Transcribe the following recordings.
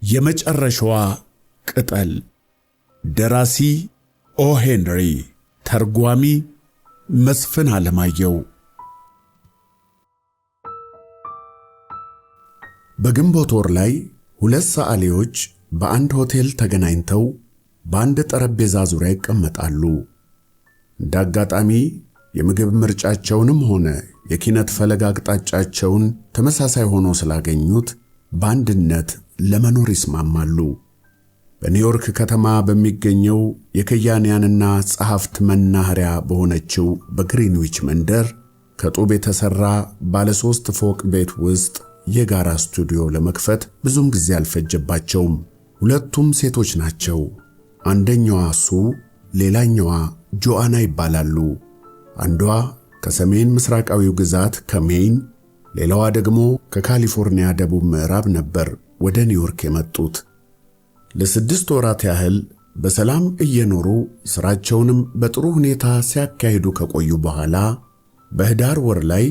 የመጨረሻዋ ቅጠል ደራሲ ኦ ሄንሪ ተርጓሚ መስፍን አለማየሁ በግንቦት ወር ላይ ሁለት ሰዓሊዎች በአንድ ሆቴል ተገናኝተው በአንድ ጠረጴዛ ዙሪያ ይቀመጣሉ። እንዳጋጣሚ የምግብ ምርጫቸውንም ሆነ የኪነት ፈለግ አቅጣጫቸውን ተመሳሳይ ሆኖ ስላገኙት በአንድነት ለመኖር ይስማማሉ። በኒውዮርክ ከተማ በሚገኘው የከያንያንና ጸሐፍት መናኸሪያ በሆነችው በግሪንዊች መንደር ከጡብ የተሰራ ባለ 3 ፎቅ ቤት ውስጥ የጋራ ስቱዲዮ ለመክፈት ብዙም ጊዜ አልፈጀባቸውም። ሁለቱም ሴቶች ናቸው። አንደኛዋ ሱ፣ ሌላኛዋ ጆአና ይባላሉ። አንዷ ከሰሜን ምስራቃዊው ግዛት ከሜይን፣ ሌላዋ ደግሞ ከካሊፎርኒያ ደቡብ ምዕራብ ነበር ወደ ኒውዮርክ የመጡት። ለ6 ወራት ያህል በሰላም እየኖሩ ሥራቸውንም በጥሩ ሁኔታ ሲያካሂዱ ከቆዩ በኋላ በህዳር ወር ላይ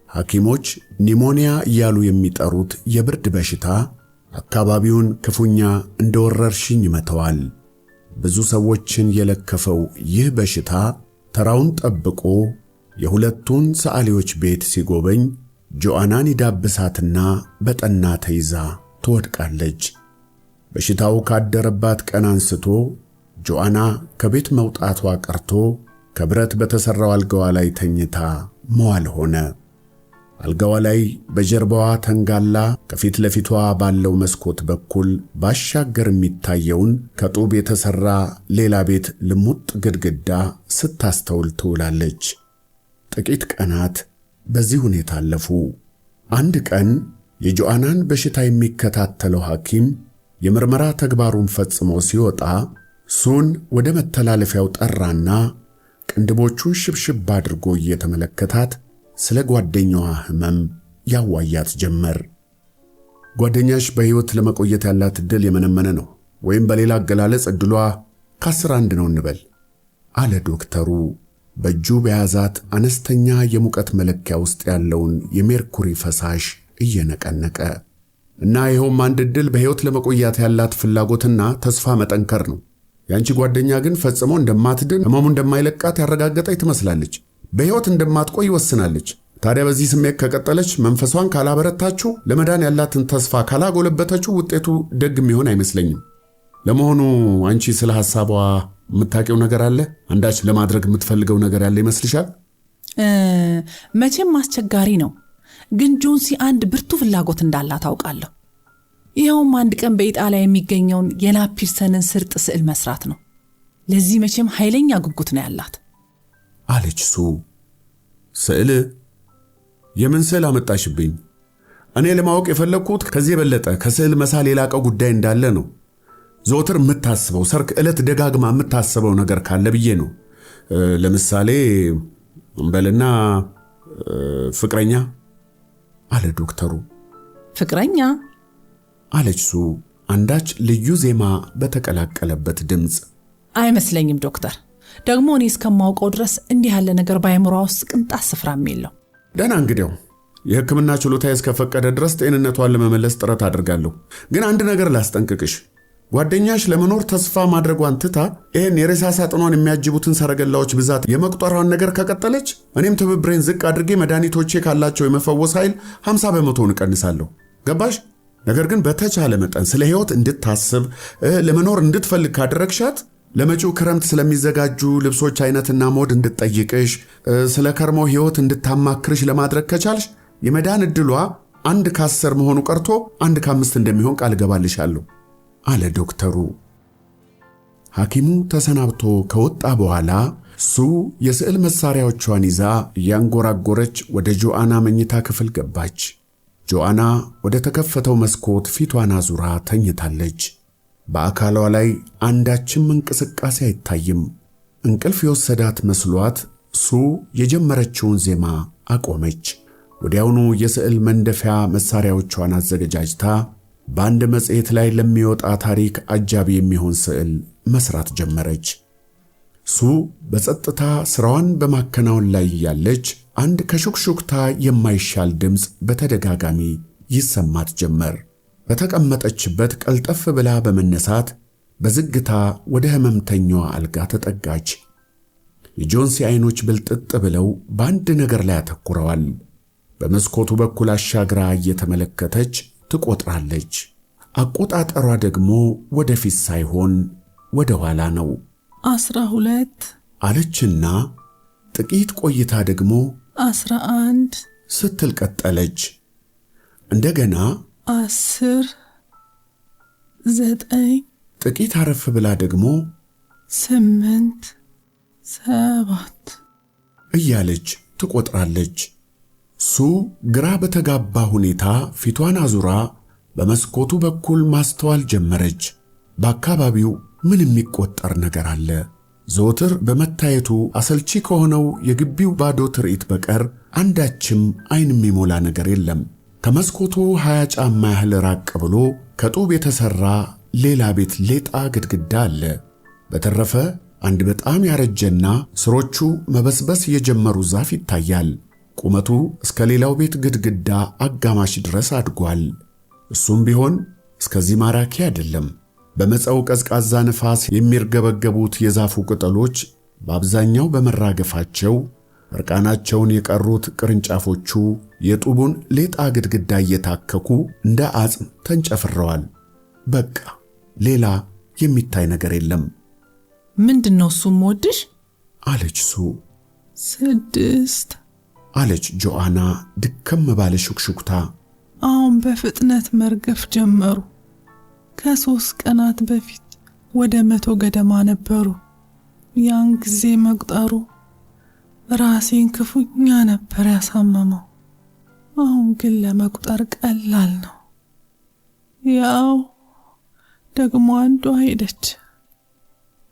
ሐኪሞች ኒሞኒያ እያሉ የሚጠሩት የብርድ በሽታ አካባቢውን ክፉኛ እንደ ወረርሽኝ ይመተዋል። ብዙ ሰዎችን የለከፈው ይህ በሽታ ተራውን ጠብቆ የሁለቱን ሰዓሊዎች ቤት ሲጎበኝ ጆአናን ይዳብሳትና በጠና ተይዛ ትወድቃለች። በሽታው ካደረባት ቀን አንስቶ ጆአና ከቤት መውጣቷ ቀርቶ ከብረት በተሠራው አልጋዋ ላይ ተኝታ መዋል ሆነ። አልጋዋ ላይ በጀርባዋ ተንጋላ ከፊት ለፊቷ ባለው መስኮት በኩል ባሻገር የሚታየውን ከጡብ የተሠራ ሌላ ቤት ልሙጥ ግድግዳ ስታስተውል ትውላለች። ጥቂት ቀናት በዚህ ሁኔታ አለፉ። አንድ ቀን የጆአናን በሽታ የሚከታተለው ሐኪም የምርመራ ተግባሩን ፈጽሞ ሲወጣ ሱን ወደ መተላለፊያው ጠራና ቅንድቦቹን ሽብሽብ አድርጎ እየተመለከታት ስለ ጓደኛዋ ሕመም ያዋያት ጀመር። ጓደኛሽ በሕይወት ለመቆየት ያላት ዕድል የመነመነ ነው፣ ወይም በሌላ አገላለጽ ዕድሏ ከ11 ነው እንበል አለ ዶክተሩ በእጁ በያዛት አነስተኛ የሙቀት መለኪያ ውስጥ ያለውን የሜርኩሪ ፈሳሽ እየነቀነቀ። እና ይኸውም አንድ ዕድል በሕይወት ለመቆየት ያላት ፍላጎትና ተስፋ መጠንከር ነው። ያንቺ ጓደኛ ግን ፈጽሞ እንደማትድን ሕመሙ እንደማይለቃት ያረጋገጠች ትመስላለች። በሕይወት እንደማትቆይ ወስናለች። ታዲያ በዚህ ስሜት ከቀጠለች፣ መንፈሷን ካላበረታችሁ፣ ለመዳን ያላትን ተስፋ ካላጎለበተችው ውጤቱ ደግ የሚሆን አይመስለኝም። ለመሆኑ አንቺ ስለ ሐሳቧ የምታውቂው ነገር አለ? አንዳች ለማድረግ የምትፈልገው ነገር ያለ ይመስልሻል? መቼም አስቸጋሪ ነው፣ ግን ጆንሲ አንድ ብርቱ ፍላጎት እንዳላት አውቃለሁ። ይኸውም አንድ ቀን በኢጣሊያ የሚገኘውን የናፒርሰንን ስርጥ ስዕል መስራት ነው። ለዚህ መቼም ኃይለኛ ጉጉት ነው ያላት አለች ሱ። ስዕል? የምን ስዕል አመጣሽብኝ? እኔ ለማወቅ የፈለግኩት ከዚህ የበለጠ ከስዕል መሳል የላቀው ጉዳይ እንዳለ ነው። ዘወትር የምታስበው ሰርክ ዕለት ደጋግማ የምታስበው ነገር ካለ ብዬ ነው። ለምሳሌ እንበልና ፍቅረኛ አለ ዶክተሩ። ፍቅረኛ? አለች ሱ አንዳች ልዩ ዜማ በተቀላቀለበት ድምፅ። አይመስለኝም ዶክተር። ደግሞ እኔ እስከማውቀው ድረስ እንዲህ ያለ ነገር ባይምሯ ውስጥ ቅንጣት ስፍራም የለው። ደህና፣ እንግዲያው የሕክምና ችሎታዬ እስከፈቀደ ድረስ ጤንነቷን ለመመለስ ጥረት አድርጋለሁ። ግን አንድ ነገር ላስጠንቅቅሽ። ጓደኛሽ ለመኖር ተስፋ ማድረጓን ትታ ይህን የሬሳ ሳጥኗን የሚያጅቡትን ሰረገላዎች ብዛት የመቁጠሯን ነገር ከቀጠለች እኔም ትብብሬን ዝቅ አድርጌ መድኃኒቶቼ ካላቸው የመፈወስ ኃይል 50 በመቶውን እቀንሳለሁ። ገባሽ? ነገር ግን በተቻለ መጠን ስለ ሕይወት እንድታስብ ለመኖር እንድትፈልግ ካደረግሻት ለመጪው ክረምት ስለሚዘጋጁ ልብሶች አይነትና ሞድ እንድትጠይቅሽ፣ ስለ ከርሞ ሕይወት እንድታማክርሽ ለማድረግ ከቻልሽ የመዳን ዕድሏ 1 ከ10 መሆኑ ቀርቶ 1 ከ5 እንደሚሆን ቃል እገባልሻለሁ አለ ዶክተሩ። ሐኪሙ ተሰናብቶ ከወጣ በኋላ ሱ የስዕል መሳሪያዎቿን ይዛ እያንጎራጎረች ወደ ጆአና መኝታ ክፍል ገባች። ጆአና ወደ ተከፈተው መስኮት ፊቷን አዙራ ተኝታለች። በአካሏ ላይ አንዳችም እንቅስቃሴ አይታይም። እንቅልፍ የወሰዳት መስሏት ሱ የጀመረችውን ዜማ አቆመች። ወዲያውኑ የስዕል መንደፊያ መሳሪያዎቿን አዘገጃጅታ በአንድ መጽሔት ላይ ለሚወጣ ታሪክ አጃቢ የሚሆን ስዕል መስራት ጀመረች። ሱ በጸጥታ ሥራዋን በማከናወን ላይ ያለች አንድ ከሹክሹክታ የማይሻል ድምፅ በተደጋጋሚ ይሰማት ጀመር። በተቀመጠችበት ቀልጠፍ ብላ በመነሳት በዝግታ ወደ ሕመምተኛዋ አልጋ ተጠጋች። የጆንሲ ዓይኖች ብልጥጥ ብለው በአንድ ነገር ላይ አተኩረዋል። በመስኮቱ በኩል አሻግራ እየተመለከተች ትቆጥራለች። አቆጣጠሯ ደግሞ ወደፊት ሳይሆን ወደ ኋላ ነው። 12 አለችና ጥቂት ቆይታ ደግሞ 11 ስትል ቀጠለች። እንደገና 10 9 ጥቂት አረፍ ብላ ደግሞ 8 7 እያለች ትቆጥራለች። ሱ ግራ በተጋባ ሁኔታ ፊቷን አዙራ በመስኮቱ በኩል ማስተዋል ጀመረች። በአካባቢው ምን የሚቆጠር ነገር አለ? ዘወትር በመታየቱ አሰልቺ ከሆነው የግቢው ባዶ ትርኢት በቀር አንዳችም ዓይን የሚሞላ ነገር የለም። ከመስኮቱ 20 ጫማ ያህል ራቅ ብሎ ከጡብ የተሠራ ሌላ ቤት ሌጣ ግድግዳ አለ። በተረፈ አንድ በጣም ያረጀና ስሮቹ መበስበስ የጀመሩ ዛፍ ይታያል። ቁመቱ እስከ ሌላው ቤት ግድግዳ አጋማሽ ድረስ አድጓል። እሱም ቢሆን እስከዚህ ማራኪ አይደለም። በመጸው ቀዝቃዛ ነፋስ የሚርገበገቡት የዛፉ ቅጠሎች በአብዛኛው በመራገፋቸው እርቃናቸውን የቀሩት ቅርንጫፎቹ የጡቡን ሌጣ ግድግዳ እየታከኩ እንደ አጽም ተንጨፍረዋል። በቃ ሌላ የሚታይ ነገር የለም። ምንድነው እሱም ወድሽ? አለች ሱ። 6 አለች ጆአና ድከም ባለ ሹክሹክታ። አሁን በፍጥነት መርገፍ ጀመሩ። ከ3 ቀናት በፊት ወደ 100 ገደማ ነበሩ። ያን ጊዜ መቁጠሩ ራሴን ክፉኛ ነበር ያሳመመው። አሁን ግን ለመቁጠር ቀላል ነው። ያው ደግሞ አንዷ ሄደች።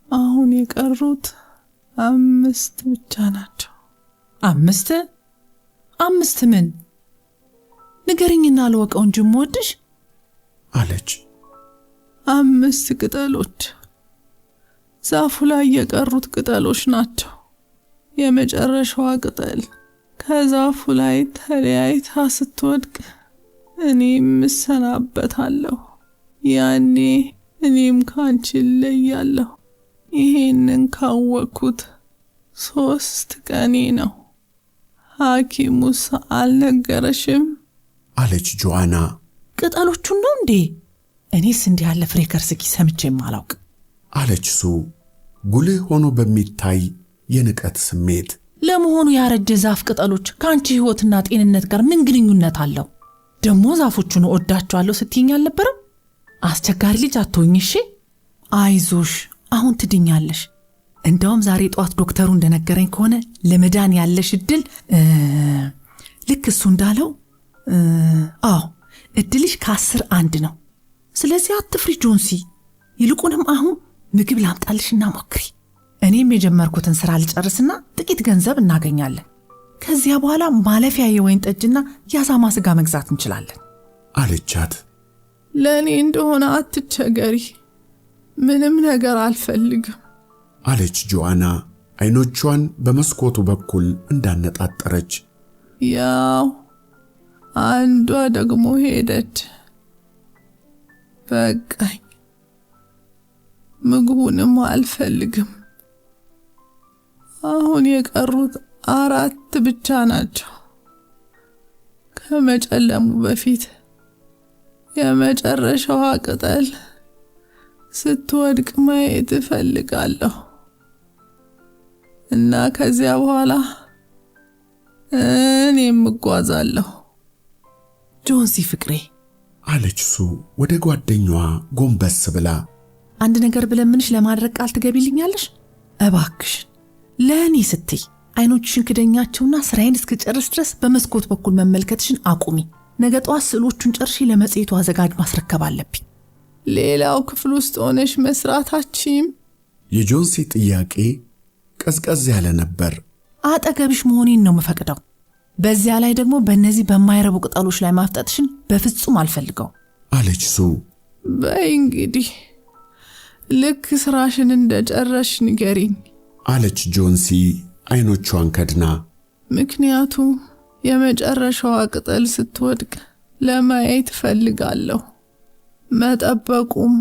አሁን የቀሩት 5 ብቻ ናቸው። 5 ምን? ንገሪኝና አልወቀው እንጂ እምወድሽ። አለች። 5 ቅጠሎች፣ ዛፉ ላይ የቀሩት ቅጠሎች ናቸው። የመጨረሻዋ ቅጠል ከዛፉ ላይ ተለያይታ ስትወድቅ እኔም እሰናበታለሁ። ያኔ እኔም ካንቺ እለያለሁ። ይሄንን ካወቅኩት 3 ቀኔ ነው። ሐኪሙስ አልነገረሽም? አለች ጆአና። ቅጠሎቹን ነው እንዴ? እኔስ እንዲህ ያለ ፍሬ ከርስኪ ሰምቼም አላውቅ። አለች ሱ ጉልህ ሆኖ በሚታይ የንቀት ስሜት። ለመሆኑ ያረጀ ዛፍ ቅጠሎች ከአንቺ ሕይወትና ጤንነት ጋር ምን ግንኙነት አለው? ደግሞ ዛፎቹን እወዳቸዋለሁ ስትይኝ አልነበረም? አስቸጋሪ ልጅ አትሆኝ እሺ። አይዞሽ፣ አሁን ትድኛለሽ። እንደውም ዛሬ ጧት ዶክተሩ እንደነገረኝ ከሆነ ለመዳን ያለሽ እድል ልክ እሱ እንዳለው እድልሽ ከ10 1 ነው። ስለዚህ አትፍሪ ጆንሲ። ይልቁንም አሁን ምግብ ላምጣልሽና ሞክሪ። እኔም የጀመርኩትን ስራ ልጨርስና ጥቂት ገንዘብ እናገኛለን። ከዚያ በኋላ ማለፊያ የወይን ጠጅና የአሳማ ስጋ መግዛት እንችላለን። አለቻት። ለእኔ እንደሆነ አትቸገሪ፣ ምንም ነገር አልፈልግም። አለች ጆአና ዓይኖቿን በመስኮቱ በኩል እንዳነጣጠረች። ያው አንዷ ደግሞ ሄደች። በቃኝ፣ ምግቡንም አልፈልግም። አሁን የቀሩት 4 ብቻ ናቸው። ከመጨለሙ በፊት የመጨረሻዋ ቅጠል ስትወድቅ ማየት እፈልጋለሁ እና ከዚያ በኋላ እኔም እጓዛለሁ። ጆንሲ ፍቅሬ፣ አለች ሱ ወደ ጓደኛዋ ጎንበስ ብላ። አንድ ነገር ብለምንሽ ለማድረግ ቃል ትገቢልኛለሽ? እባክሽን ለእኔ ስትይ ዓይኖችሽን ክደኛቸውና ስራዬን እስክጨርስ ድረስ በመስኮት በኩል መመልከትሽን አቁሚ። ነገ ጠዋት ስዕሎቹን ጨርሼ ለመጽሔቱ አዘጋጅ ማስረከብ አለብኝ። ሌላው ክፍል ውስጥ ሆነሽ መስራታችም? የጆንሲ ጥያቄ ቀዝቀዝ ያለ ነበር። አጠገብሽ መሆኔን ነው የምፈቅደው። በዚያ ላይ ደግሞ በእነዚህ በማይረቡ ቅጠሎች ላይ ማፍጠጥሽን በፍጹም አልፈልገው። አለች ሱ። በይ እንግዲህ ልክ ስራሽን እንደጨረሽ ንገሪኝ። አለች ጆንሲ ዓይኖቿን ከድና። ምክንያቱም የመጨረሻዋ ቅጠል ስትወድቅ ለማየት እፈልጋለሁ። መጠበቁም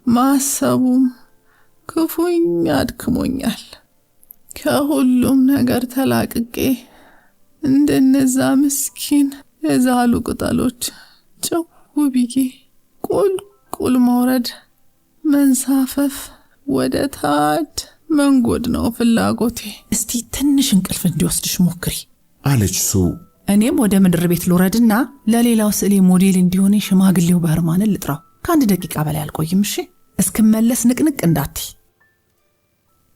ማሰቡም ክፉኛ አድክሞኛል። ከሁሉም ነገር ተላቅቄ እንደነዛ ምስኪን የዛሉ ቅጠሎች ጭው ብዬ ቁልቁል መውረድ፣ መንሳፈፍ፣ ወደ ታች መንጎድ ነው ፍላጎቴ። እስቲ ትንሽ እንቅልፍ እንዲወስድሽ ሞክሪ አለች ሱ። እኔም ወደ ምድር ቤት ልውረድና ለሌላው ስዕሌ ሞዴል እንዲሆን ሽማግሌው በህርማንን ልጥራው። ከ1 ደቂቃ በላይ አልቆይም። እሺ፣ እስክመለስ ንቅንቅ እንዳትይ።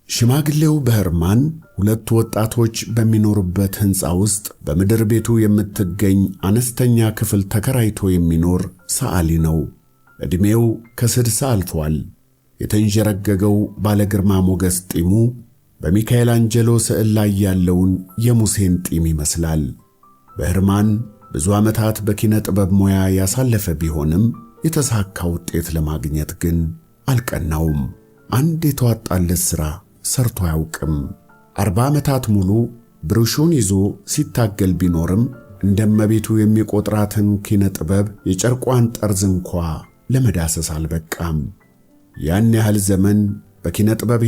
ሽማግሌው በህርማን 2 ወጣቶች በሚኖሩበት ሕንፃ ውስጥ በምድር ቤቱ የምትገኝ አነስተኛ ክፍል ተከራይቶ የሚኖር ሰዓሊ ነው። ዕድሜው ከ60 አልፏል። የተንዠረገገው ባለግርማ ሞገስ ጢሙ በሚካኤል አንጀሎ ስዕል ላይ ያለውን የሙሴን ጢም ይመስላል። በህርማን ብዙ ዓመታት በኪነ ጥበብ ሙያ ያሳለፈ ቢሆንም የተሳካ ውጤት ለማግኘት ግን አልቀናውም። አንድ የተዋጣለት ሥራ ሰርቶ አያውቅም። 40 ዓመታት ሙሉ ብሩሹን ይዞ ሲታገል ቢኖርም እንደመቤቱ የሚቆጥራትን ኪነ ጥበብ የጨርቋን ጠርዝ እንኳ ለመዳሰስ አልበቃም። ያን ያህል ዘመን በኪነ ጥበብ